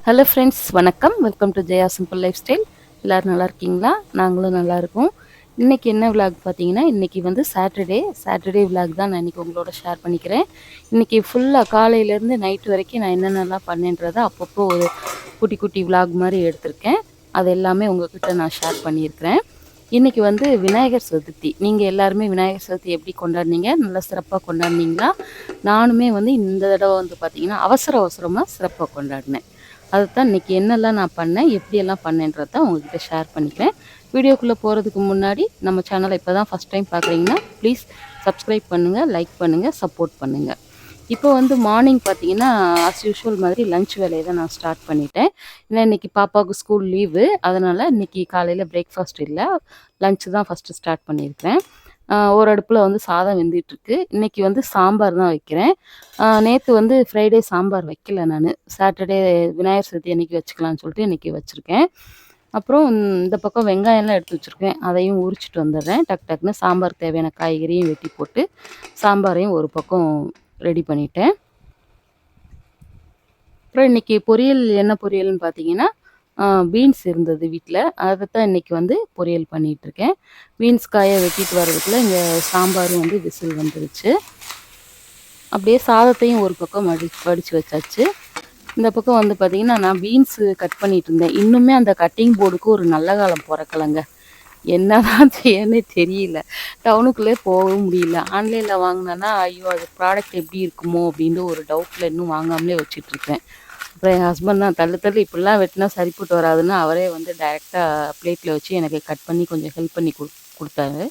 Hello friends, வணக்கம். Welcome to Jaya simple life style. எல்லோரும் நல்லா இருக்கீங்களா? நாங்களும் நல்லா இருக்கோம். இன்றைக்கி என்ன விலாக் பார்த்தீங்கன்னா, இன்றைக்கி வந்து சாட்டர்டே விலாக் தான் நான் இன்றைக்கி உங்களோட ஷேர் பண்ணிக்கிறேன். இன்றைக்கி ஃபுல்லாக காலையிலேருந்து நைட்டு வரைக்கும் நான் என்னென்னலாம் பண்ணேன்றதை அப்பப்போ ஒரு குட்டி குட்டி விலாக் மாதிரி எடுத்திருக்கேன். அது எல்லாமே உங்கள்கிட்ட நான் ஷேர் பண்ணியிருக்கிறேன். இன்றைக்கி வந்து விநாயகர் சதுர்த்தி. நீங்கள் எல்லாருமே விநாயகர் சதுர்த்தி எப்படி கொண்டாடினீங்க? நல்லா சிறப்பாக கொண்டாடினீங்களா? நானுமே வந்து இந்த தடவை வந்து பார்த்திங்கன்னா அவசரமாக சிறப்பாக கொண்டாடினேன். அதுதான் இன்றைக்கி என்னெல்லாம் நான் பண்ணேன், எப்படியெல்லாம் பண்ணேன்றதை உங்கள்கிட்ட ஷேர் பண்ணிக்கிறேன். வீடியோக்குள்ளே போகிறதுக்கு முன்னாடி நம்ம சேனலை இப்போ தான் ஃபஸ்ட் டைம் பார்க்குறீங்கன்னா ப்ளீஸ் சப்ஸ்கிரைப் பண்ணுங்கள், லைக் பண்ணுங்கள், சப்போர்ட் பண்ணுங்கள். இப்போ வந்து மார்னிங் பார்த்தீங்கன்னா ஆஸ் யூஷுவல் மாதிரி லஞ்ச் வேலையை தான் நான் ஸ்டார்ட் பண்ணிட்டேன். ஏன்னா இன்றைக்கி பாப்பாவுக்கு ஸ்கூல் லீவு, அதனால் இன்றைக்கி காலையில் பிரேக்ஃபாஸ்ட் இல்லை, லஞ்ச் தான் ஃபஸ்ட்டு ஸ்டார்ட் பண்ணியிருக்கிறேன். ஒரு அடுப்பில் வந்து சாதம் வெந்துட்டுருக்கு. இன்றைக்கி வந்து சாம்பார் தான் வைக்கிறேன். நேற்று வந்து ஃப்ரைடே சாம்பார் வைக்கல நான். சாட்டர்டே விநாயகர் சதுர்த்தி அன்றைக்கி வச்சுக்கலான்னு சொல்லிட்டு இன்றைக்கி வச்சுருக்கேன். அப்புறம் இந்த பக்கம் வெங்காயம்லாம் எடுத்து வச்சுருக்கேன். அதையும் உரிச்சிட்டு வந்துடுறேன். டக்குன்னு சாம்பார் தேவையான காய்கறியும் வெட்டி போட்டு சாம்பாரையும் ஒரு பக்கம் ரெடி பண்ணிட்டேன். அப்புறம் இன்றைக்கி பொரியல் என்ன பொரியல்னு பார்த்தீங்கன்னா, பீன்ஸ் இருந்தது வீட்டில். அதை தான் இன்றைக்கி வந்து பொரியல் பண்ணிகிட்ருக்கேன். பீன்ஸ் காயை வெட்டிட்டு வர்றதுக்குள்ளே இங்கே சாம்பாரும் வந்து விசில் வந்துருச்சு. அப்படியே சாதத்தையும் ஒரு பக்கம் வடித்து வச்சாச்சு. இந்த பக்கம் வந்து பார்த்திங்கன்னா நான் பீன்ஸு கட் பண்ணிகிட்டு இருந்தேன். இன்னுமே அந்த கட்டிங் போர்டுக்கு ஒரு நல்ல காலம் பிறக்கலைங்க. என்ன தான் செய்யன்னே தெரியல. டவுனுக்குள்ளே போகவும் முடியல. ஆன்லைனில் வாங்கினேன்னா ஐயோ அது ப்ராடக்ட் எப்படி இருக்குமோ அப்படின்ட்டு ஒரு டவுட்டில் இன்னும் வாங்காமலே வச்சிட்ருக்கேன். அப்புறம் என் ஹஸ்பண்ட் தான் தள்ளு இப்படிலாம் வெட்டினா சரிப்பட்டு வராதுன்னு அவரே வந்து டைரெக்டாக பிளேட்டில் வச்சு எனக்கு கட் பண்ணி கொஞ்சம் ஹெல்ப் பண்ணி கொடுத்தாரு.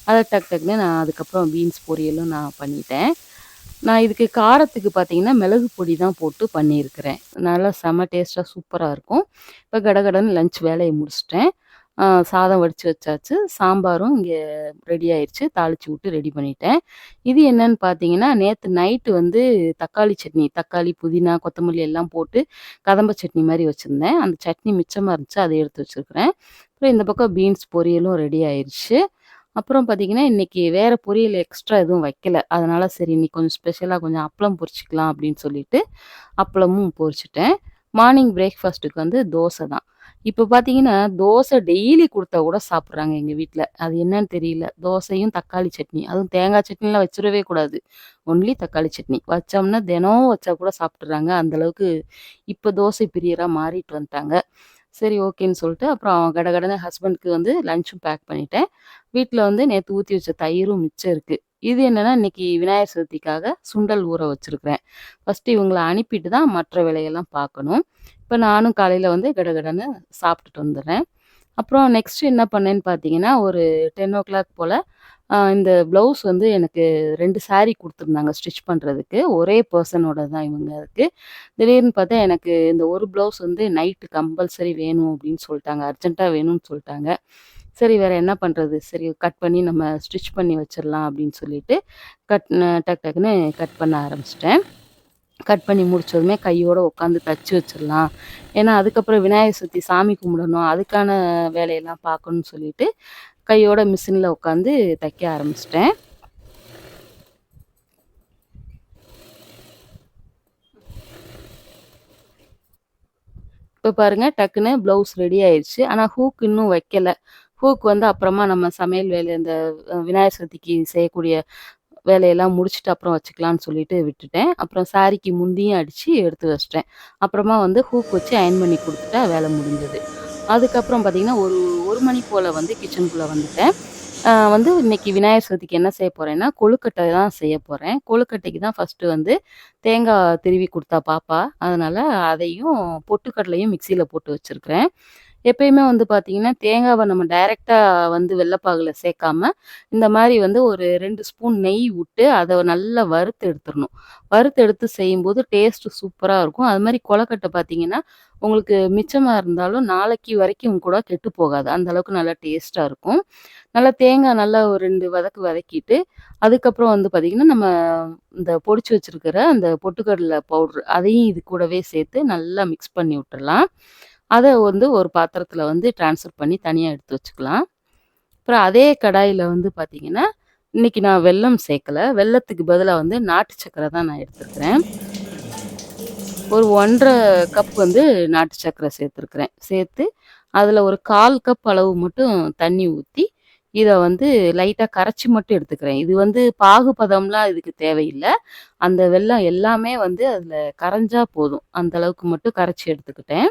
அதை டக்குன்னு நான் அதுக்கப்புறம் பீன்ஸ் பொரியலும் நான் பண்ணிட்டேன். நான் இதுக்கு காரத்துக்கு பார்த்தீங்கன்னா மிளகு பொடி தான் போட்டு பண்ணியிருக்கிறேன். நல்லா செம்ம டேஸ்ட்டாக சூப்பராக இருக்கும். இப்போ கடகடன்னு லஞ்ச் வேலையை முடிச்சிட்டேன். சாதம் வடித்து வச்சாச்சு. சாம்பாரும் இங்கே ரெடி ஆயிடுச்சு. தாளித்து விட்டு ரெடி பண்ணிட்டேன். இது என்னன்னு பார்த்தீங்கன்னா, நேற்று நைட்டு வந்து தக்காளி சட்னி, தக்காளி, புதினா, கொத்தமல்லி எல்லாம் போட்டு கதம்ப சட்னி மாதிரி வச்சுருந்தேன். அந்த சட்னி மிச்சமாக இருந்துச்சு, அதை எடுத்து வச்சுருக்கிறேன். அப்புறம் இந்த பக்கம் பீன்ஸ் பொரியலும் ரெடி ஆயிடுச்சு. அப்புறம் பார்த்தீங்கன்னா, இன்றைக்கி வேறு பொரியல் எக்ஸ்ட்ரா எதுவும் வைக்கல. அதனால் சரி இன்னைக்கு கொஞ்சம் ஸ்பெஷலாக கொஞ்சம் அப்பளம் பொரிச்சிக்கலாம் அப்படின்னு சொல்லிட்டு அப்பளமும் பொரிச்சிட்டேன். மார்னிங் பிரேக்ஃபாஸ்ட்டுக்கு வந்து தோசை தான். இப்போ பார்த்தீங்கன்னா, தோசை டெய்லி குடுத்தா கூட சாப்பிட்றாங்க எங்க வீட்ல. அது என்னன்னு தெரியல. தோசையும் தக்காளி சட்னி. அதுவும் தேங்காய் சட்னிலாம் வச்சிடவே கூடாது. ஒன்லி தக்காளி சட்னி. வச்சோம்னா தினம் வச்சா கூட சாப்பிட்டுறாங்க. அந்த அளவுக்கு இப்போ தோசை பிரியரா மாறிட்டு வந்துட்டாங்க. சரி ஓகேன்னு சொல்லிட்டு அப்புறம் கடகடன்னு ஹஸ்பண்டுக்கு வந்து லஞ்சும் பேக் பண்ணிட்டேன். வீட்ல வந்து நேத்து ஊத்தி வச்ச தயிரும் மிச்சம் இருக்கு. இது என்னன்னா, இன்னைக்கு விநாயகர் சதுர்த்திக்காக சுண்டல் ஊற வச்சிருக்கிறேன். ஃபர்ஸ்ட்டு இவங்கள அனுப்பிட்டு தான் மற்ற வேலையெல்லாம் பார்க்கணும். இப்ப நானும் காலையில வந்து கடகடன்னு சாப்பிட்டுட்டு வந்துடுறேன். அப்புறம் நெக்ஸ்ட் என்ன பண்ணேன்னு பார்த்தீங்கன்னா, ஒரு 10:00 போல இந்த ப்ளவுஸ் வந்து எனக்கு 2 சாரி குடுத்துருந்தாங்க ஸ்டிச் பண்றதுக்கு. ஒரே பெர்சனோட தான் இவங்களுக்கு. திடீர்னு பார்த்தா எனக்கு இந்த ஒரு ப்ளவுஸ் வந்து நைட்டு கம்பல்சரி வேணும் அப்படின்னு சொல்லிட்டாங்க. அர்ஜென்ட்டா வேணும்னு சொல்லிட்டாங்க. சரி வேற என்ன பண்றது? சரி கட் பண்ணி நம்ம ஸ்டிச் பண்ணி வச்சிரலாம் அப்படின்னு சொல்லிட்டு, டக்குன்னு கட் பண்ண ஆரம்பிச்சுட்டேன். கட் பண்ணி முடிச்சதுமே கையோட உட்காந்து தச்சு வச்சிரலாம். ஏன்னா, அதுக்கப்புறம் விநாயகர் சதுர்த்தி சாமி கும்பிடணும். அதுக்கான வேலையெல்லாம் பார்க்கணும்னு சொல்லிட்டு, கையோட மிஷின்ல உட்காந்து தைக்க ஆரம்பிச்சுட்டேன். இப்போ பாருங்க டக்குன்னு ப்ளவுஸ் ரெடி ஆயிடுச்சு. ஆனா ஹூக் இன்னும் வைக்கல. ஹூக் வந்து அப்புறமா நம்ம சமையல் வேலை இந்த விநாயகர் சதுர்த்திக்கு செய்யக்கூடிய வேலையெல்லாம் முடிச்சுட்டு அப்புறம் வச்சுக்கலான்னு சொல்லிட்டு விட்டுட்டேன். அப்புறம் சாரிக்கு முந்தியும் அடிச்சு எடுத்து வச்சுட்டேன். அப்புறமா வந்து ஹூக் வச்சு அயர்ன் பண்ணி குடுத்துட்டா வேலை முடிஞ்சது. அதுக்கப்புறம் பார்த்தீங்கன்னா, ஒரு 1 மணி போல வந்து கிச்சனுக்குள்ள வந்துட்டேன். வந்து இன்னைக்கு விநாயகர் சதுர்த்திக்கு என்ன செய்ய போறேன்னா, கொழுக்கட்டை தான் செய்ய போறேன். கொழுக்கட்டைக்கு தான் ஃபர்ஸ்ட்டு வந்து தேங்காய் திருவி குடுத்தா பாப்பா. அதனால அதையும் பொட்டுக்கடலையும் மிக்ஸியில போட்டு வச்சிருக்கிறேன். எப்பயுமே வந்து பார்த்தீங்கன்னா, தேங்காவ நம்ம டைரக்ட்டா வந்து வெள்ள பாகுல சேர்க்காம, இந்த மாரி வந்து ஒரு 2 ஸ்பூன் நெய் விட்டு அத நல்லா வறுத்து எடுத்துறணும். வறுத்து எடுத்து செய்யும்போது டேஸ்ட்டு சூப்பரா இருக்கும். அது மாரி கொழக்கட்டை பார்த்தீங்கன்னா, உங்களுக்கு மிச்சமா இருந்தாலும் நாளைக்கு வரைக்கும் கூட கெட்டு போகாது. அந்த அளவுக்கு நல்லா டேஸ்ட்டா இருக்கும். நல்லா தேங்காய் நல்லா ஒரு 2 வதக்கிட்டு, அதுக்கப்புறம் வந்து பார்த்தீங்கன்னா, நம்ம இந்த பொடிச்சு வச்சிருக்கிற அந்த பொட்டுக்கடல பவுடர் அதையும் இது கூடவே சேர்த்து நல்லா மிக்ஸ் பண்ணி விட்டுறலாம். அத வந்து ஒரு பாத்திரத்தில வந்து ட்ரான்ஸ்ஃபர் பண்ணி தனியா எடுத்து வச்சுக்கலாம். அப்புறம் அதே கடாயில வந்து பார்த்தீங்கன்னா, இன்னைக்கு நான் வெல்லம் சேர்க்கல. வெல்லத்துக்கு பதிலா வந்து நாட்டு சர்க்கரை தான் நான் எடுத்துருக்கிறேன். ஒரு 1 1/2 கப் வந்து நாட்டு சர்க்கரை சேர்த்துருக்கிறேன். சேர்த்து அதில ஒரு 1/4 கப் அளவு மட்டும் தண்ணி ஊத்தி, இத வந்து லைட்டா கரைச்சு மட்டும் எடுத்துக்கிறேன். இது வந்து பாகு பதம்லாம் இதுக்கு தேவையில்ல. அந்த வெல்லம் எல்லாமே வந்து அதில கரைஞ்சா போதும். அந்த அளவுக்கு மட்டும் கரைச்சு எடுத்துக்கிட்டேன்.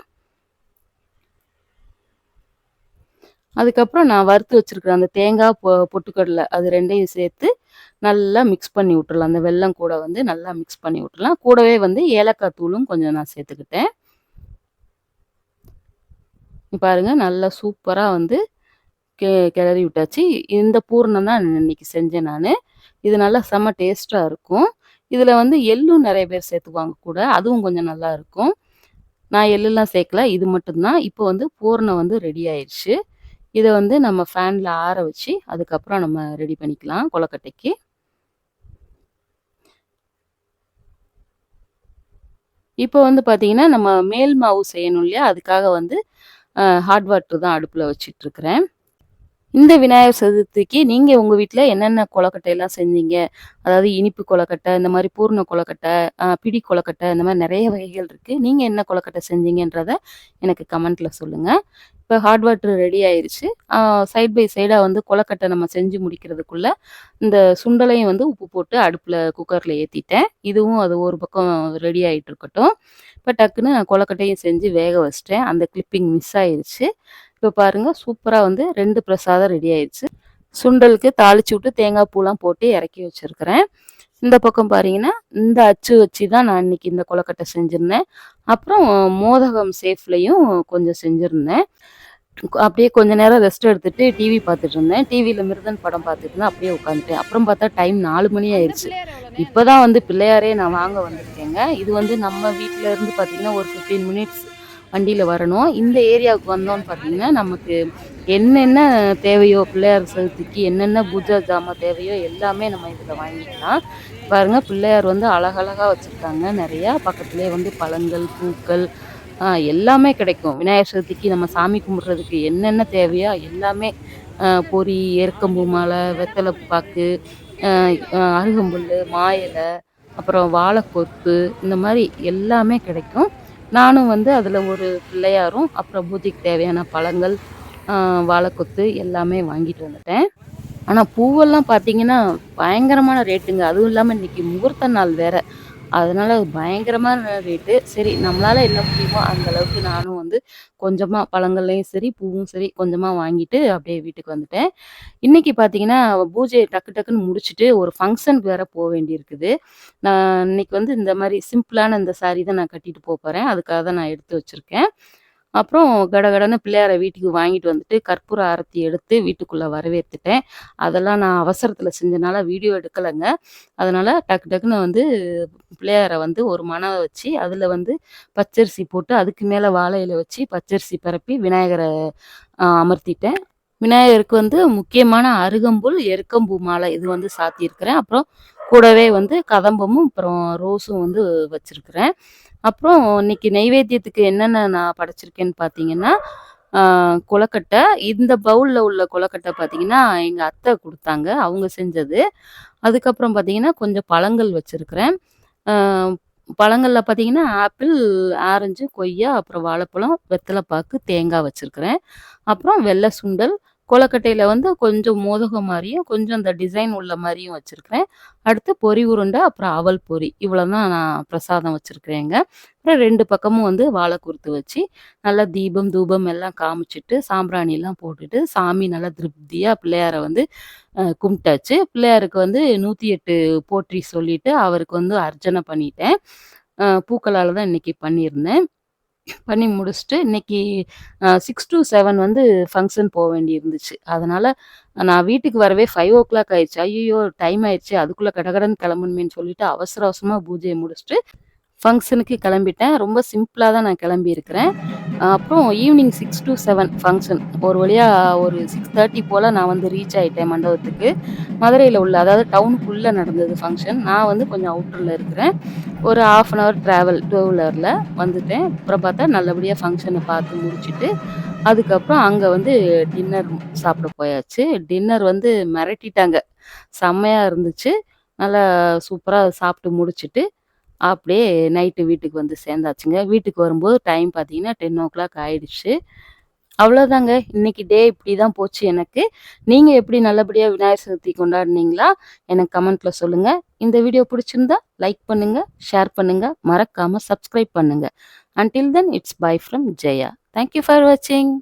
அதுக்கப்புறம் நான் வறுத்து வச்சிருக்கிற அந்த தேங்காய், பொட்டுக்கடலை அது 2யும் சேர்த்து நல்லா மிக்ஸ் பண்ணி விட்டுறலாம். அந்த வெல்லம் கூட வந்து நல்லா மிக்ஸ் பண்ணி விட்டுறலாம். கூடவே வந்து ஏலக்காய் தூளும் கொஞ்சம் நான் சேர்த்துக்கிட்டேன். பாருங்க நல்லா சூப்பரா வந்து கிளறி விட்டாச்சு. இந்த பூரணம் தான் இன்னைக்கு செஞ்சேன் நானு. இது நல்லா செம்ம டேஸ்ட்டா இருக்கும். இதில வந்து எள்ளும் நெறைய பேர் சேர்த்துக்குவாங்க கூட. அதுவும் கொஞ்சம் நல்லா இருக்கும். நான் எள்ளுலாம் சேர்க்கல. இது மட்டும் தான். இப்போ வந்து பூரணம் வந்து ரெடி ஆயிருச்சு. இத வந்து நம்ம ஃபேன்ல ஆற வச்சு, அதுக்கப்புறம் நம்ம ரெடி பண்ணிக்கலாம் கொழுக்கட்டைக்கு. இப்போ வந்து பார்த்தீங்கன்னா, நம்ம மேல் மாவு செய்யணும் இல்லையா? அதுக்காக வந்து ஹாட் வாட்டர் தான் அடுப்புல வச்சுட்டுருக்கிறேன். இந்த விநாயகர் சதுர்த்திக்கு நீங்க உங்க வீட்ல என்னென்ன கொழுக்கட்டைலாம் செஞ்சீங்க? அதாவது இனிப்பு கொழுக்கட்டை, இந்த மாரி பூரண கொழுக்கட்டை, பிடி கொழுக்கட்டை இந்த மாரி நெறைய வகைகள் இருக்கு. நீங்க என்ன கொழுக்கட்டை செஞ்சீங்கன்றத எனக்கு கமெண்ட்ல சொல்லுங்க. இப்ப ஹாட் வாட்டர் ரெடி ஆயிருச்சு. ஆ சைட் பை சைடா வந்து கொழுக்கட்டை நம்ம செஞ்சு முடிக்கிறதுக்குள்ள, இந்த சுண்டலையும் வந்து உப்பு போட்டு அடுப்புல குக்கர்ல ஏத்திட்டேன். இதுவும் அது ஒரு பக்கம் ரெடி ஆயிட்டு இருக்கட்டும். இப்ப டக்குன்னு நான் கொழுக்கட்டையும் செஞ்சு வேக வச்சுட்டேன். அந்த கிளிப்பிங் மிஸ் ஆயிருச்சு. இப்ப பாருங்க சூப்பரா வந்து 2 பிரசாதம் ரெடி ஆயிருச்சு. சுண்டலுக்கு தாளிச்சு விட்டு தேங்காய் பூலாம் போட்டு இறக்கி வச்சிருக்கிறேன். இந்த பக்கம் பாத்தீங்கன்னா, இந்த அச்சு வச்சு தான் நான் இன்னைக்கு இந்த கொழுக்கட்டை செஞ்சிருந்தேன். அப்புறம் மோதகம் சேஃப்லயும் கொஞ்சம் செஞ்சிருந்தேன். அப்படியே கொஞ்ச நேரம் ரெஸ்ட் எடுத்துட்டு டிவி பார்த்துட்டு இருந்தேன். டிவில மிருதன் படம் பார்த்துட்டு இருந்தேன். அப்படியே உட்காந்துட்டேன். அப்புறம் பார்த்தா டைம் 4 மணி ஆயிருச்சு. இப்பதான் வந்து பிள்ளையாரே நான் வாங்க வந்திருக்கேங்க. இது வந்து நம்ம வீட்ல இருந்து பார்த்தீங்கன்னா, ஒரு 15 மினிட்ஸ் வண்டியில வரணும். இந்த ஏரியாவுக்கு வந்தோம்ன்னு பார்த்தீங்கன்னா, நமக்கு என்னென்ன தேவையோ பிள்ளையார் சதுர்த்திக்கு என்னென்ன பூஜை ஜாமான் தேவையோ எல்லாமே நம்ம இதில வாங்கிக்கலாம். பாருங்க பிள்ளையார் வந்து அழகழகா வச்சிருக்காங்க நெறையா. பக்கத்திலேயே வந்து பழங்கள், பூக்கள் எல்லாமே கிடைக்கும். விநாயகர் சதுர்த்திக்கு நம்ம சாமி கும்பிடுறதுக்கு என்னென்ன தேவையோ எல்லாமே பொரி, எருக்கம்பூ மாலை, வெத்தலை பாக்கு, அ அருகம்புல்லு, மா இலை, அப்புறம் வாழைக்கொத்து இந்த மாரி எல்லாமே கிடைக்கும். நானும் வந்து அதில ஒரு பிள்ளையாரும், அப்புறம் பூஜைக்கு தேவையான பழங்கள், வாழைக்கொத்து எல்லாமே வாங்கிட்டு வந்துட்டேன். ஆனா பூவெல்லாம் பார்த்தீங்கன்னா, பயங்கரமான ரேட்டுங்க. அதுவும் இல்லாம இன்னைக்கு முகூர்த்த நாள் வேற. அதனால பயங்கரமான ரேட்டு. சரி நம்மளால என்ன முடியுமோ அந்த அளவுக்கு நானும் வந்து கொஞ்சமா பழங்கள்லயும் சரி, பூவும் சரி கொஞ்சமா வாங்கிட்டு அப்படியே வீட்டுக்கு வந்துட்டேன். இன்னைக்கு பார்த்தீங்கன்னா, பூஜைய டக்கு டக்குன்னு முடிச்சுட்டு ஒரு ஃபங்ஷனுக்கு வேற வேண்டியிருக்குது. நான் இன்னைக்கு வந்து இந்த மாரி சிம்பிளான இந்த சாரி தான் நான் கட்டிட்டு போறேன். அதுக்காக தான் நான் எடுத்து வச்சிருக்கேன். அப்புறம் கடகடன்னு பிள்ளையார வீட்டுக்கு வாங்கிட்டு வந்துட்டு, கற்பூர ஆரத்தி எடுத்து வீட்டுக்குள்ள வரவேத்துட்டேன். அதெல்லாம் நான் அவசரத்தில செஞ்சனால வீடியோ எடுக்கலங்க. அதனால டக்கு டக்குன்னு வந்து பிள்ளையார வந்து ஒரு மண வச்சு, அதில வந்து பச்சரிசி போட்டு, அதுக்கு மேல வாழை இலை வச்சு, பச்சரிசி பரப்பி விநாயகர அமர்த்திட்டேன். விநாயகருக்கு வந்து முக்கியமான அருகம்புல், எருக்கம்பூ மாலை இது வந்து சாத்தியிருக்கிறேன். அப்புறம் கூடவே வந்து கதம்பமும், அப்புறம் ரோஸும் வந்து வச்சிருக்கிறேன். அப்புறம் இன்னைக்கு நெய்வேத்தியத்துக்கு என்னென்ன நான் படைச்சிருக்கேன்னு பார்த்தீங்கன்னா, ஆ கொழுக்கட்டை. இந்த பவுல்ல உள்ள கொழுக்கட்டை பார்த்தீங்கன்னா, எங்க அத்தை குடுத்தாங்க. அவங்க செஞ்சது. அதுக்கப்புறம் பார்த்தீங்கன்னா, கொஞ்சம் பழங்கள் வச்சிருக்கிறேன். ஆ பழங்கள்ல பார்த்தீங்கன்னா, ஆப்பிள், ஆரஞ்சு, கொய்யா, அப்புறம் வாழைப்பழம், வெத்தலை பாக்கு, தேங்காய் வச்சிருக்கிறேன். அப்புறம் வெள்ளை சுண்டல், கொழுக்கட்டையில வந்து கொஞ்சம் மோதகம் மாரியும், கொஞ்சம் இந்த டிசைன் உள்ள மாரியும் வச்சிருக்கிறேன். அடுத்து பொரி உருண்டை, அப்புறம் அவல் பொரி. இவ்வளோ தான் நான் பிரசாதம் வச்சிருக்கிறேங்க. அப்புறம் 2 பக்கமும் வந்து வாழை குருத்து வச்சு, நல்லா தீபம், தூபம் எல்லாம் காமிச்சுட்டு, சாம்பிராணிலாம் போட்டுட்டு, சாமி நல்லா திருப்தியா பிள்ளையார வந்து கும்பிட்டாச்சு. பிள்ளையாருக்கு வந்து 108 போற்றி சொல்லிட்டு, அவருக்கு வந்து அர்ச்சனை பண்ணிட்டேன். பூக்களால தான் இன்னைக்கு பண்ணியிருந்தேன். பண்ணி முடிச்சுட்டு, இன்னைக்கு 6 டூ 7 வந்து ஃபங்ஷன் வேண்டி இருந்துச்சு. அதனால நான் வீட்டுக்கு வரவே 5:00 ஆயிருச்சு. ஐய்யயோ! டைம் ஆயிருச்சு. அதுக்குள்ள கடகடன்னு கிளம்பணுமேன்னு சொல்லிட்டு அவசர அவசரமா பூஜைய முடிச்சுட்டு ஃபங்ஷனுக்கு கிளம்பிட்டேன். ரொம்ப சிம்பிளா தான் நான் கிளம்பியிருக்கிறேன். அப்புறம் ஈவினிங் 6 டூ 7 ஃபங்ஷன். ஒரு வழியா ஒரு 6:30 போல நான் வந்து ரீச் ஆயிட்டேன் மண்டபத்துக்கு. மதுரையில உள்ள அதாவது டவுனுக்குள்ள நடந்தது ஃபங்ஷன். நான் வந்து கொஞ்சம் அவுட்டர்ல இருக்கிறேன். ஒரு 1/2 அன் ஹவர் டிராவல் டூ வீலர்ல வந்துட்டேன். அப்புறம் பார்த்தா நல்லபடியா ஃபங்ஷன பார்த்து முடிச்சுட்டு, அதுக்கப்புறம் அங்க வந்து டின்னர் சாப்பிட போயாச்சு. டின்னர் வந்து மிரட்டிட்டாங்க. செம்மையா இருந்துச்சு. நல்லா சூப்பரா சாப்பிட்டு முடிச்சுட்டு அப்படியே நைட்டு வீட்டுக்கு வந்து சேர்ந்தாச்சுங்க. வீட்டுக்கு வரும்போது டைம் பார்த்தீங்கன்னா 10:00 ஆயிடுச்சு. அவ்வளோதாங்க. இன்னைக்கு டே இப்படி தான் போச்சு எனக்கு. நீங்க எப்படி நல்லபடியா விநாயகர் சதுர்த்தி கொண்டாடுனீங்களா? எனக்கு கமெண்ட்ல சொல்லுங்க. இந்த வீடியோ புடிச்சிருந்தா லைக் பண்ணுங்க, ஷேர் பண்ணுங்க, மறக்காம சப்ஸ்கிரைப் பண்ணுங்க. Until then it's by from Jaya. Thank you for வாட்சிங்.